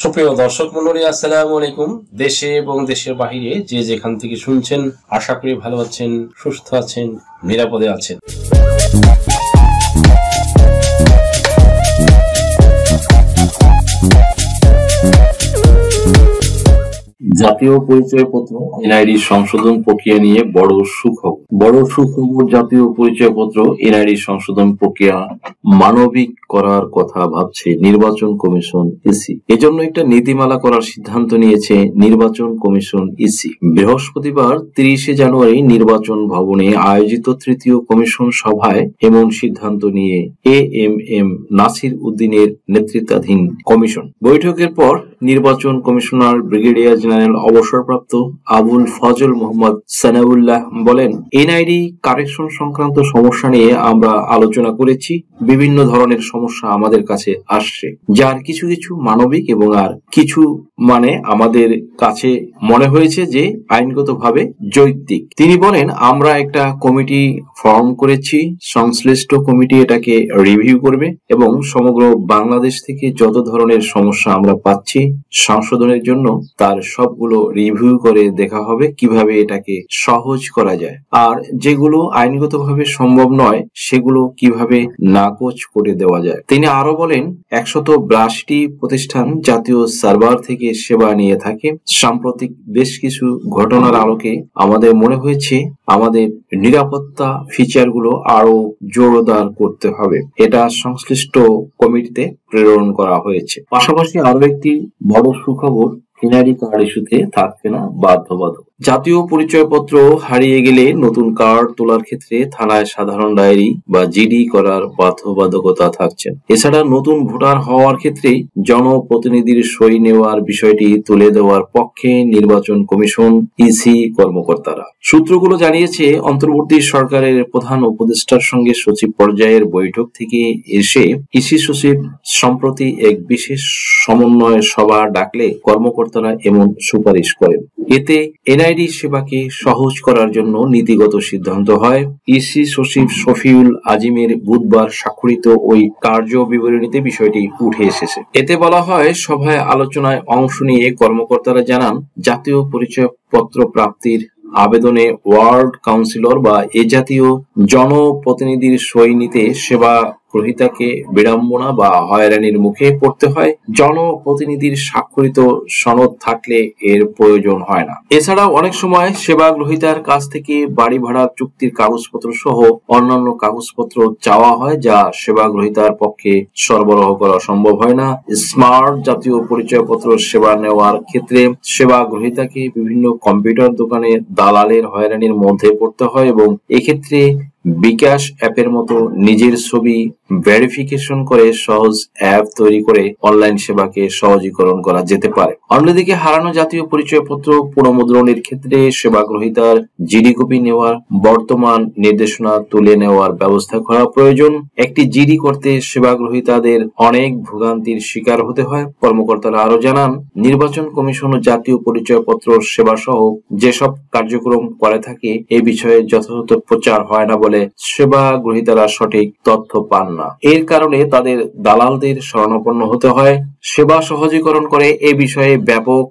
সুপ্রিয় দর্শক মণ্ডলী, আসসালামু আলাইকুম। দেশে এবং দেশের বাহিরে যে যেখান থেকে শুনছেন, আশা করি ভালো আছেন, সুস্থ আছেন, নিরাপদে আছেন। জাতীয় পরিচয়পত্র এনআইডি সংশোধন প্রক্রিয়া নিয়ে বড় সুখবর। জাতীয় পরিচয়পত্র এনআইডি সংশোধন প্রক্রিয়া মানবিক করার কথা ভাবছে নির্বাচন কমিশন ইসি। এজন্য একটা নীতিমালা করার সিদ্ধান্ত নিয়েছে নির্বাচন কমিশন ইসি। বৃহস্পতিবার 30 জানুয়ারি নির্বাচন ভবনে আয়োজিত তৃতীয় কমিশন সভায় এমন সিদ্ধান্ত নিয়ে এএমএম নাসির উদ্দিনের নেতৃত্বাধীন কমিশন। বৈঠকের পর নির্বাচন কমিশনার ব্রিগেডিয়ার জেনারেল অবসরপ্রাপ্ত আবুল ফজল মোহাম্মদ সানাউল্লাহ বলেন, এনআইডি কারেকশন সংক্রান্ত সমস্যা নিয়ে আমরা আলোচনা করেছি। বিভিন্ন ধরনের সমস্যা আমাদের কাছে আসছে, যার কিছু কিছু মানবিক এবং আর কিছু আমাদের কাছে মনে হয়েছে যে আইনগতভাবে যৌক্তিক। তিনি বলেন, আমরা একটা কমিটি ফর্ম করেছি, সংশ্লিষ্ট কমিটি এটাকে রিভিউ করবে এবং সমগ্র বাংলাদেশ থেকে যত ধরনের সমস্যা আমরা পাচ্ছি সংশোধনের জন্য তার সবগুলো রিভিউ করে দেখা হবে কিভাবে এটাকে সহজ করা যায়, আর যেগুলো আইনগতভাবে সম্ভব নয় সেগুলো কিভাবে নাকচ করে দেওয়া যায়। তিনি আরো বলেন, 182টি প্রতিষ্ঠান জাতীয় সার্ভার থেকে সেবা নিয়ে থাকে। সাম্প্রতিক বেশ কিছু ঘটনার আলোকে আমাদের মনে হয়েছে আমাদের নিরাপত্তা ফিচারগুলো আরো জোরদার করতে হবে। এটা সংশ্লিষ্ট কমিটিতে প্রেরণ করা হয়েছে। পাশাপাশি আরো একটি বড় সুখবর, এনআইডি কার্ড ইস্যুতে থাকছে না বাধ্যবাধকতা। জাতীয় পরিচয়পত্র হারিয়ে গেলে নতুন কার্ড তোলার ক্ষেত্রে থানায় সাধারণ ডায়েরি বা জিডি করার বাধ্যবাধকতা থাকছে। এছাড়া নতুন ভোটার হওয়ার ক্ষেত্রে জনপ্রতিনিধির সই নেওয়ার বিষয়টি তুলে দেওয়ার পক্ষে নির্বাচন কমিশন ইসি কর্মকর্তারা। সূত্রগুলো জানিয়েছে, অন্তর্বর্তী সরকারের প্রধান উপদেষ্টার সঙ্গে সচিব পর্যায়ের বৈঠক থেকে এসে ইসি সচিব সম্প্রতি এক বিশেষ সমন্বয় সভা ডাকলে কর্মকর্তারা এমন সুপারিশ করেন। এতে এনআইডি সেবাকে সহজ করার জন্য নীতিগত সিদ্ধান্ত হয়। ইসি সচিব শফিউল আজিমের বুধবার স্বাক্ষরিত ওই কার্য বিবরণীতে বিষয়টি উঠে এসেছে। এতে বলা হয়, সভায় আলোচনায় অংশ নিয়ে কর্মকর্তারা জানান, জাতীয় পরিচয়পত্র প্রাপ্তির আবেদনে ওয়ার্ড কাউন্সিলর বা এ জাতীয় জনপ্রতিনিধির সই নিতে সেবা গ্রহীতাকে বিড়ম্বনা বা হয়রানির মুখে পড়তে হয়। জনপ্রতিনিধির স্বাক্ষরিত সনদ থাকলে এর প্রয়োজন হয় না। এছাড়াও অনেক সময় সেবা গ্রহীতার কাছ থেকে বাড়ি ভাড়ার চুক্তির কাগজপত্র সহ অন্যান্য কাগজপত্র চাওয়া হয়, যা সেবা গ্রহীতার পক্ষে সরবরাহ করা সম্ভব হয় না। স্মার্ট জাতীয় পরিচয়পত্র সেবা নেওয়ার ক্ষেত্রে সেবা গ্রহীতাকে বিভিন্ন কম্পিউটার দোকানে দালালের হয়রানির মধ্যে পড়তে হয় এবং এক্ষেত্রে বিকাশ অ্যাপের মতো নিজের ছবি ভেরিফিকেশন করে সহজ অ্যাপ তৈরি করে অনলাইন সেবাকে সহজীকরণ করা যেতে পারে। অন্যদিকে হারানো জাতীয় পরিচয়পত্র পুনঃমুদ্রণের ক্ষেত্রে সেবা গ্রহীতার জিডি কপি নেওয়ার বর্তমান নির্দেশনা তুলে নেওয়ার ব্যবস্থা করা প্রয়োজন। একটি জিডি করতে সেবা গ্রহীতাদের অনেক ভোগান্তির শিকার হতে হয়। কর্মকর্তারা আরো জানান, নির্বাচন কমিশন ও জাতীয় পরিচয়পত্র সেবা সহ যেসব কার্যক্রম করে থাকে এ বিষয়ে যথাযথ প্রচার হয় না বলে সেবা গ্রহীতারা সঠিক তথ্য পান না। এর কারণে তাদের দালালদের শরণাপন্ন হতে হয়। সেবা সহজীকরণ করে এ বিষয়ে ব্যাপক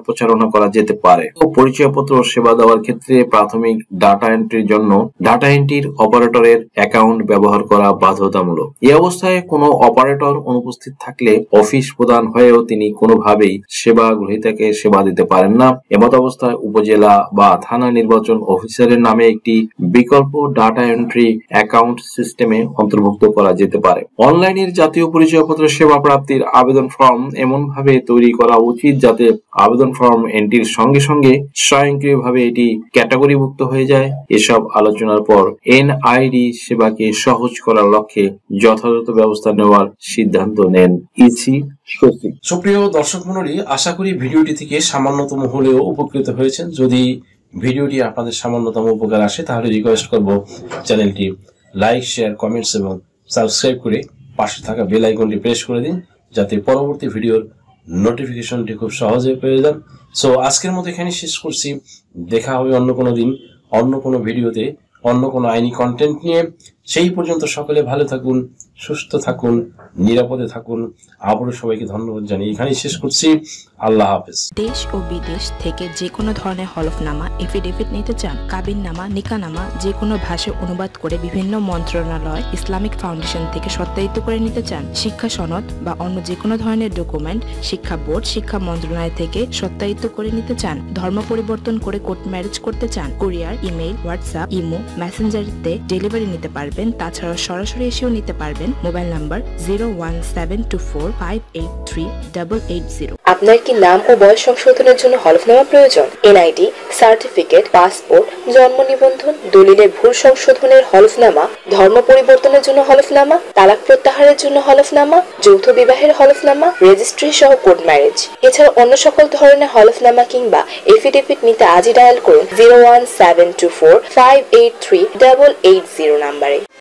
প্রচারণা করা যেতে পারে। পরিচয়পত্র সেবা দেওয়ার ক্ষেত্রে প্রাথমিক ডাটা এন্ট্রির জন্য ডাটা এন্ট্রির অপারেটরের অ্যাকাউন্ট ব্যবহার করা বাধ্যতামূলক। এই অবস্থায় কোনো অপারেটর অনুপস্থিত থাকলে অফিস প্রদান হয়েও তিনি কোনোভাবেই সেবা গ্রহীতাকে সেবা দিতে পারেন না। এমত অবস্থায় উপজেলা বা থানা নির্বাচন অফিসারের নামে একটি বিকল্প ডাটা এন্ট্রি অ্যাকাউন্ট সিস্টেমে অন্তর্ভুক্ত করা যেতে পারে। অনলাইনের জাতীয় পরিচয়পত্র সেবা প্রাপ্তির আবেদন ফর্ম এমন ভাবে তৈরি করা উচিত যাতে আবেদন ফর্ম এন্ট্রির সঙ্গে সঙ্গে স্বয়ংক্রিয়ভাবে এটি ক্যাটাগরিভুক্ত হয়ে যায়। এসব আলোচনার পর এনআইডি সেবাকে সহজ করার লক্ষ্যে যথাযথ ব্যবস্থা নেওয়ার সিদ্ধান্ত নেন ইসি সচিব। সুপ্রিয় দর্শক মণ্ডলী, আশা করি ভিডিওটি থেকে সামান্যতম হলেও উপকৃত হয়েছেন। যদি ভিডিওটি আপনাদের সামান্যতম উপকার আসে তাহলে রিকোয়েস্ট করব চ্যানেলটি লাইক, শেয়ার, কমেন্টস এবং সাবস্ক্রাইব করে পাশে থাকা বেল আইকনটি প্রেস করে দিন, যাতে পরবর্তী ভিডিওর নোটিফিকেশনটি খুব সহজে পেয়ে যান। সো আজকের মতো এখানে শেষ করছি। দেখা হবে অন্য কোনো দিন, অন্য কোনো ভিডিওতে, অন্য কোনো আইনি কন্টেন্ট নিয়ে। সেই পর্যন্ত সকলে ভালো থাকুন, সুস্থ থাকুন, নিরাপদে থাকুন। আবারও সবাইকে ধন্যবাদ জানিয়ে এখানেই শেষ করছি। আল্লাহ হাফেজ। দেশ ও বিদেশ থেকে যে কোনো ধরনের হলফনামা, এফিডেভিট নিতে চান, কাবিননামা, নিকানামা যে কোনো ভাষায় অনুবাদ করে বিভিন্ন মন্ত্রণালয়, ইসলামিক ফাউন্ডেশন থেকে সত্যায়িত করে নিতে চান, শিক্ষা সনদ বা অন্য যে কোনো ধরনের ডকুমেন্ট শিক্ষা বোর্ড, শিক্ষা মন্ত্রণালয় থেকে সত্যায়িত করে নিতে চান, ধর্ম পরিবর্তন করে কোর্ট ম্যারেজ করতে চান, কুরিয়ার, ইমেইল, হোয়াটসঅ্যাপ, ইমো, মেসেঞ্জারিতে ডেলিভারি নিতে পারবেন। তাছাড়াও সরাসরি এসেও নিতে পারবেন। Mobile number 01724583880। আপনার কি নাম ও বয়স সংশোধনের জন্য হলফনামা প্রয়োজন? এনআইডি, সার্টিফিকেট, পাসপোর্ট, জন্ম নিবন্ধন, দলিলের ভুল সংশোধনের হলফনামা, ধর্ম পরিবর্তনের জন্য হলফনামা, তালাক প্রত্যাহারের জন্য হলফনামা, যৌথ বিবাহের হলফনামা, রেজিস্ট্রি সহ কোর্ট ম্যারেজ, এছাড়া অন্য সকল ধরনের হলফনামা কিংবা এফিডেভিট নিতে আজই ডায়াল করুন 01724583880 নাম্বারে।